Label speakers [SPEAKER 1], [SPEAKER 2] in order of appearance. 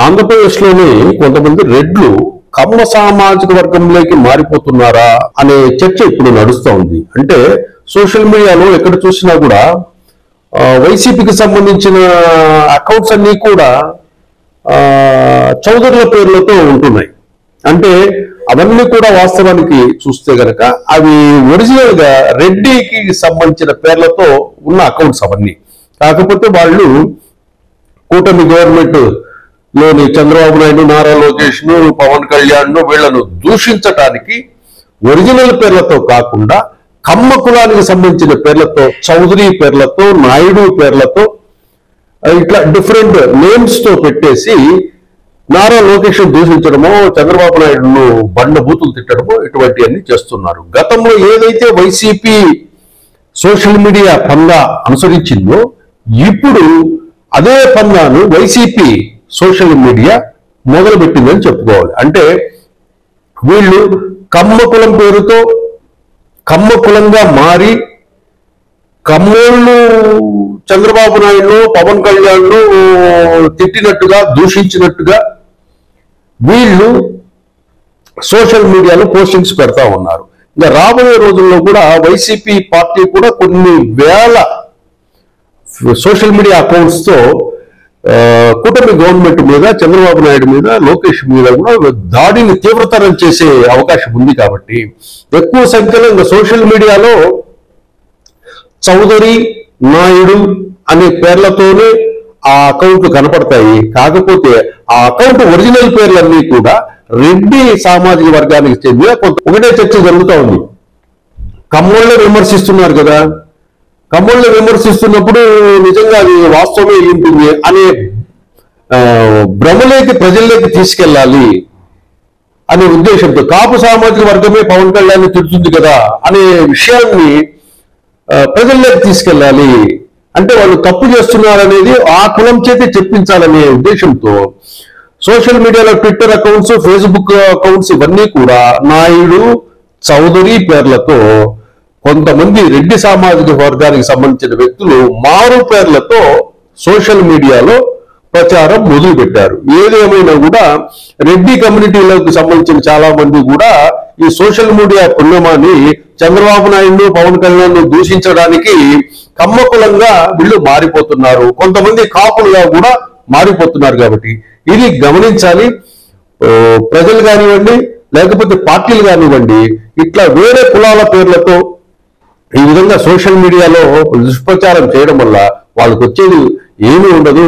[SPEAKER 1] ఆంధ్రప్రదేశ్లోని కొంతమంది రెడ్లు కమ్మ సామాజిక వర్గంలోకి మారిపోతున్నారా అనే చర్చ ఇప్పుడు నడుస్తూ ఉంది. అంటే సోషల్ మీడియాలో ఎక్కడ చూసినా కూడా వైసీపీకి సంబంధించిన అకౌంట్స్ అన్నీ కూడా చౌదరుల పేర్లతో ఉంటున్నాయి. అంటే అవన్నీ కూడా వాస్తవానికి చూస్తే గనక అవి ఒరిజినల్ గా రెడ్డికి సంబంధించిన పేర్లతో ఉన్న అకౌంట్స్ అవన్నీ. కాకపోతే వాళ్ళు కూటమి గవర్నమెంట్ లోని చంద్రబాబు నాయుడు, నారా లోకేష్ ను, పవన్ కళ్యాణ్ ను వీళ్లను దూషించటానికి ఒరిజినల్ పేర్లతో కాకుండా కమ్మ కులానికి సంబంధించిన పేర్లతో, చౌదరి పేర్లతో, నాయుడు పేర్లతో ఇట్లా డిఫరెంట్ నేమ్స్ తో పెట్టేసి నారా లోకేష్ దూషించడమో, చంద్రబాబు నాయుడును బండబూతులు తిట్టడమో ఇటువంటివన్నీ చేస్తున్నారు. గతంలో ఏదైతే వైసీపీ సోషల్ మీడియా పందా అనుసరించిందో ఇప్పుడు అదే పందాను వైసీపీ సోషల్ మీడియా మొదలుపెట్టిందని చెప్పుకోవాలి. అంటే వీళ్ళు కమ్మ కులం పేరుతో కమ్మ కులంగా మారి కమ్మోళ్ళు చంద్రబాబు నాయుడు, పవన్ కళ్యాణ్ తిట్టినట్టుగా, దూషించినట్టుగా వీళ్ళు సోషల్ మీడియాలో పోస్టింగ్స్ పెడతా ఉన్నారు. ఇంకా రాబోయే రోజుల్లో కూడా వైసీపీ పార్టీ కూడా కొన్ని వేల సోషల్ మీడియా అకౌంట్స్ తో కూటమి గవర్నమెంట్ మీద, చంద్రబాబు నాయుడు మీద, లోకేష్ మీద కూడా దాడిని తీవ్రతరం చేసే అవకాశం ఉంది. కాబట్టి ఎక్కువ సంఖ్యలో ఇంకా సోషల్ మీడియాలో చౌదరి, నాయుడు అనే పేర్లతోనే ఆ అకౌంట్లు కనపడతాయి. కాకపోతే ఆ అకౌంట్ ఒరిజినల్ పేర్లన్నీ కూడా రెడ్డి సామాజిక వర్గానికి చెందిన ఒకటే చర్చ జరుగుతూ ఉంది. కమ్మోళ్ళే విమర్శిస్తున్నారు కదా, కమ్మోళ్ళని విమర్శిస్తున్నప్పుడు నిజంగా అది వాస్తవమే ఉంటుంది అనే భ్రమలోకి ప్రజల్లోకి తీసుకెళ్ళాలి అనే ఉద్దేశంతో కాపు సామాజిక వర్గమే పవన్ కళ్యాణ్ తిడుతుంది కదా అనే విషయాన్ని ప్రజల్లోకి తీసుకెళ్ళాలి. అంటే వాళ్ళు తప్పు చేస్తున్నారనేది ఆ కులం చేతే చెప్పించాలనే ఉద్దేశంతో సోషల్ మీడియాలో ట్విట్టర్ అకౌంట్స్, ఫేస్బుక్ అకౌంట్స్ ఇవన్నీ కూడా నాయుడు, చౌదరి పేర్లతో కొంతమంది రెడ్డి సామాజిక వర్గానికి సంబంధించిన వ్యక్తులు మారు పేర్లతో సోషల్ మీడియాలో ప్రచారం మొదలు పెట్టారు. ఏదేమైనా కూడా రెడ్డి కమ్యూనిటీలకు సంబంధించిన చాలా మంది కూడా ఈ సోషల్ మీడియా పుణ్యమాన్ని చంద్రబాబు నాయుడు, పవన్ కళ్యాణ్ దూషించడానికి కమ్మ కులంగా వీళ్ళు మారిపోతున్నారు, కొంతమంది కాపులుగా కూడా మారిపోతున్నారు. కాబట్టి ఇది గమనించాలి. ప్రజలు కానివ్వండి, లేకపోతే పార్టీలు కానివ్వండి, ఇట్లా వేరే కులాల పేర్లతో ఈ విధంగా సోషల్ మీడియాలో దుష్ప్రచారం చేయడం వల్ల వాళ్ళకు వచ్చేది ఏమీ ఉండదు.